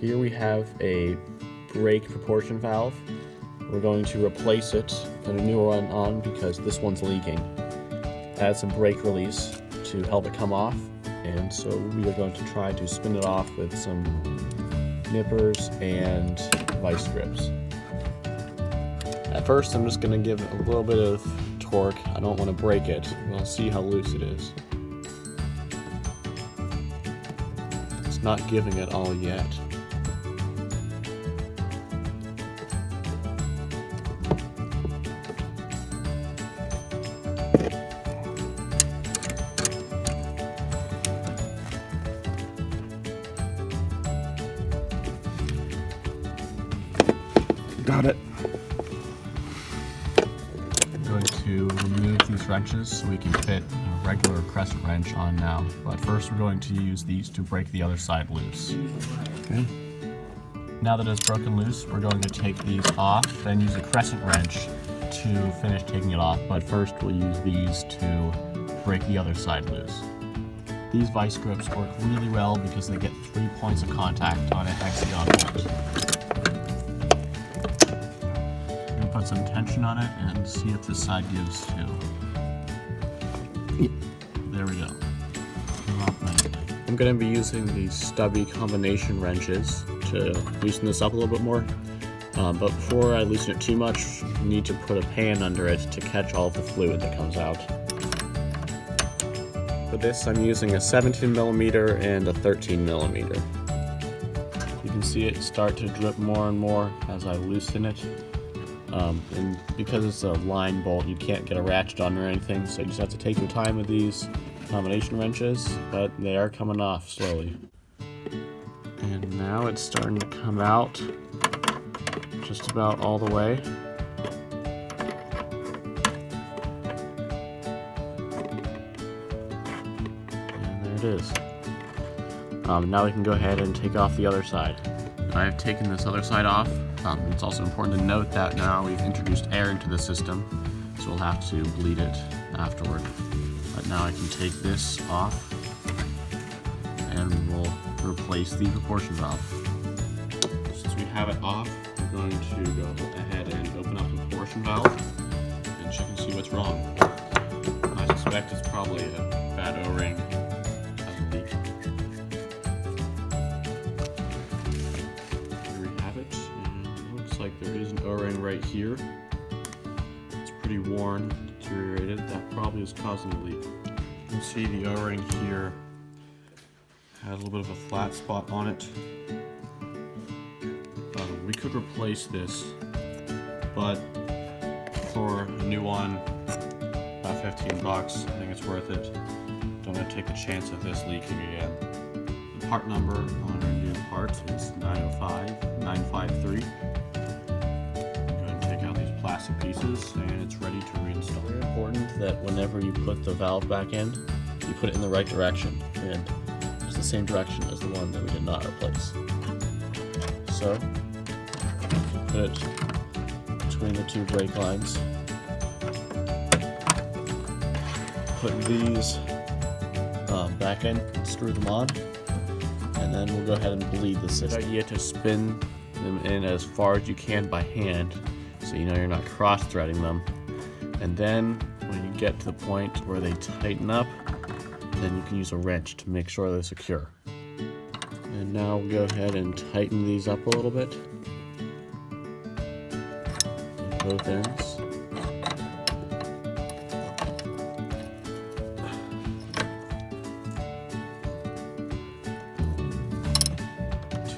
Here we have a brake proportion valve. We're going to replace it, put a new one on because this one's leaking. Add some brake release to help it come off, and so we are going to try to spin it off with some nippers and vice grips. At first I'm just going to give it a little bit of torque. I don't want to break it. We'll see how loose it is. It's not giving it all yet. Got it. I'm going to remove these wrenches so we can fit a regular crescent wrench on now. But first we're going to use these to break the other side loose. Okay. Now that it's broken loose, we're going to take these off, then use a crescent wrench to finish taking it off. But first we'll use these to break the other side loose. These vice grips work really well because they get 3 points of contact on a hexagon bolt. Put some tension on it and see if this side gives too. There we go. I'm going to be using these Stubby combination wrenches to loosen this up a little bit more. But before I loosen it too much, I need to put a pan under it to catch all of the fluid that comes out. For this, I'm using a 17mm and a 13mm. You can see it start to drip more and more as I loosen it. And because it's a line bolt, you can't get a ratchet on or anything, so you just have to take your time with these combination wrenches, but they are coming off slowly. And now it's starting to come out just about all the way. And there it is. Now we can go ahead and take off the other side. I've taken this other side off. It's also important to note that now we've introduced air into the system, so we'll have to bleed it afterward. But now I can take this off and we'll replace the proportion valve. Since we have it off, we're going to go ahead and open up the proportion valve and check and see what's wrong. I suspect it's probably a bad O-ring. Like there is an O-ring right here. It's pretty worn, deteriorated. That probably is causing the leak. You can see the O-ring here had a little bit of a flat spot on it. We could replace this, but for a new one, about 15 bucks, I think it's worth it. Don't want to take the chance of this leaking again. The part number on our new parts is 905953. Plastic pieces, and it's ready to reinstall. It's very important that whenever you put the valve back in, you put it in the right direction, and it's the same direction as the one that we did not replace. So, you put it between the two brake lines. Put these back in, screw them on, and then we'll go ahead and bleed the system. You have to spin them in as far as you can by hand, so you know you're not cross-threading them. And then when you get to the point where they tighten up, then you can use a wrench to make sure they're secure. And now we'll go ahead and tighten these up a little bit on both ends.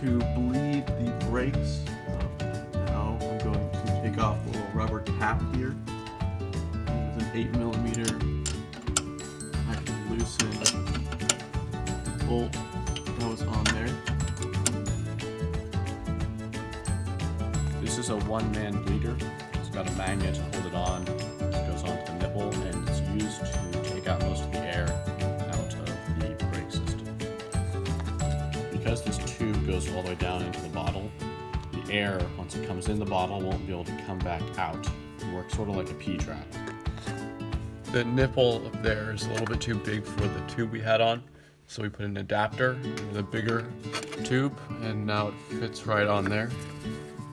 To bleed the brakes, now I'm going to take off the little rubber cap here. With an 8mm, I can loosen the bolt that was on there. This is a one-man bleeder. It's got a magnet to hold it on. It goes onto the nipple, and it's used to take out most of the air out of the brake system. Because this tube goes all the way down into the bottle, the air, once it comes in the bottle, won't be able to come back out. It works sort of like a P-trap. The nipple up there is a little bit too big for the tube we had on, So we put an adapter with a bigger tube, and now it fits right on there.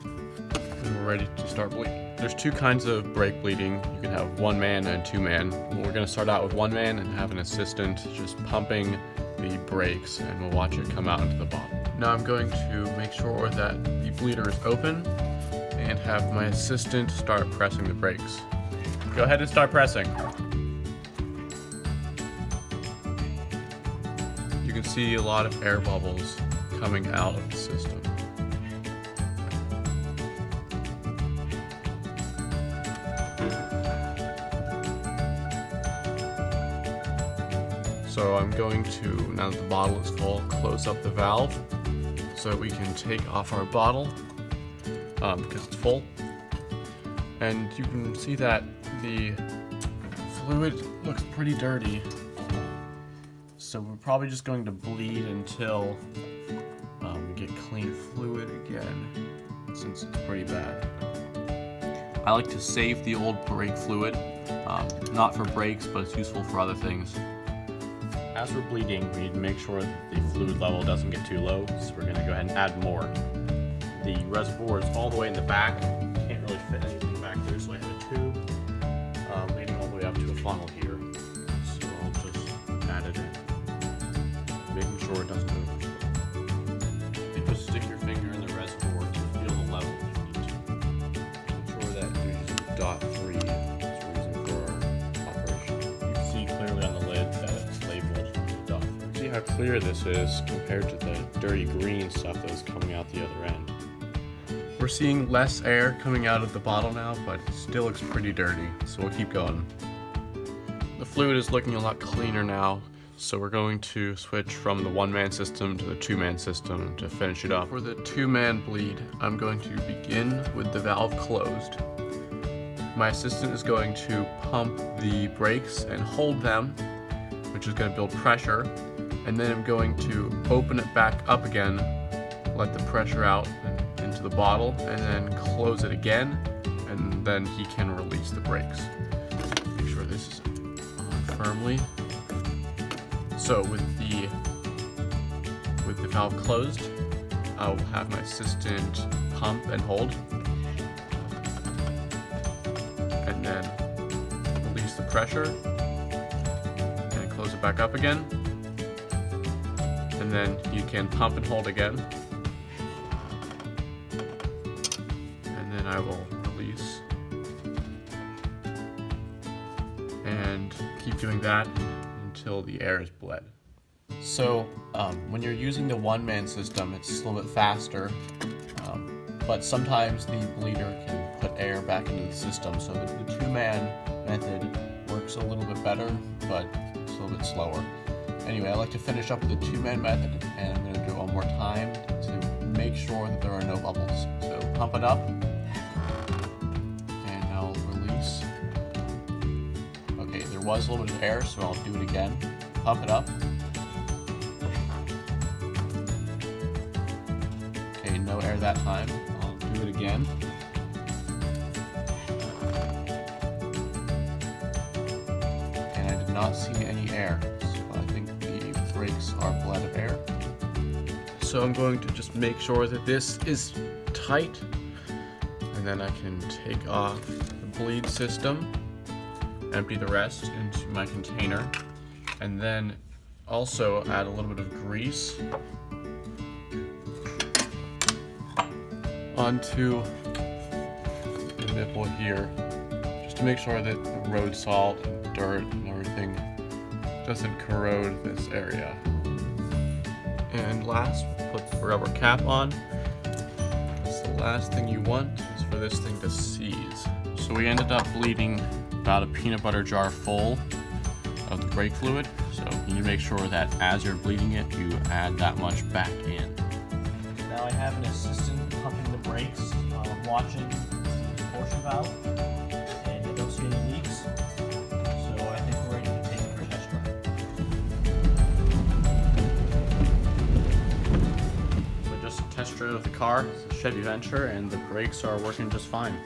And we're ready to start bleeding. There's two kinds of brake bleeding. You can have one man and two man. We're gonna start out with one man and have an assistant just pumping the brakes, and we'll watch it come out into the bottle. Now I'm going to make sure that the bleeder is open and have my assistant start pressing the brakes. Go ahead and start pressing. You can see a lot of air bubbles coming out of the system. So I'm going to, now that the bottle is full, close up the valve so that we can take off our bottle because it's full. And you can see that the fluid looks pretty dirty. So we're probably just going to bleed until we get clean fluid again, since it's pretty bad. I like to save the old brake fluid, not for brakes, but it's useful for other things. As we're bleeding, we need to make sure that the fluid level doesn't get too low, so we're going to go ahead and add more. The reservoir is all the way in the back. Can't really fit anything back there, so I have a tube leading all the way up to a funnel here. So I'll just add it in, making sure it doesn't overflow. You just stick your finger in the reservoir to feel the level if you need to. Make sure that you're using .3 as a reason for our operation. You can see clearly on the lid that it's labeled .3. See how clear this is compared to the dirty green stuff that was coming out the other end. We're seeing less air coming out of the bottle now, but it still looks pretty dirty, so we'll keep going. The fluid is looking a lot cleaner now, so we're going to switch from the one-man system to the two-man system to finish it up. For the two-man bleed, I'm going to begin with the valve closed. My assistant is going to pump the brakes and hold them, which is going to build pressure, and then I'm going to open it back up again, let the pressure out into the bottle, and then close it again, and then he can release the brakes. Make sure this is on firmly. So with the valve closed, I'll have my assistant pump and hold, and then release the pressure, and close it back up again, and then you can pump and hold again. I will release and keep doing that until the air is bled. So when you're using the one-man system, it's a little bit faster, but sometimes the bleeder can put air back into the system. So the two-man method works a little bit better, but it's a little bit slower. Anyway, I like to finish up with the two-man method, and I'm going to do it one more time to make sure that there are no bubbles. So pump it up. There was a little bit of air, so I'll do it again. Pump it up. Okay, no air that time. I'll do it again. And I did not see any air, so I think the brakes are bled of air. So I'm going to just make sure that this is tight, and then I can take off the bleed system, empty the rest into my container, and then also add a little bit of grease onto the nipple here, just to make sure that the road salt and dirt and everything doesn't corrode this area. And last, put the rubber cap on. That's the last thing you want, is for this thing to seize. So we ended up bleeding about a peanut butter jar full of the brake fluid, so you need to make sure that as you're bleeding it, you add that much back in. Now I have an assistant pumping the brakes, watching the portion valve, and I don't see any leaks, so I think we're ready to take it for a test drive. So just a test drive of the car, it's a Chevy Venture, and the brakes are working just fine.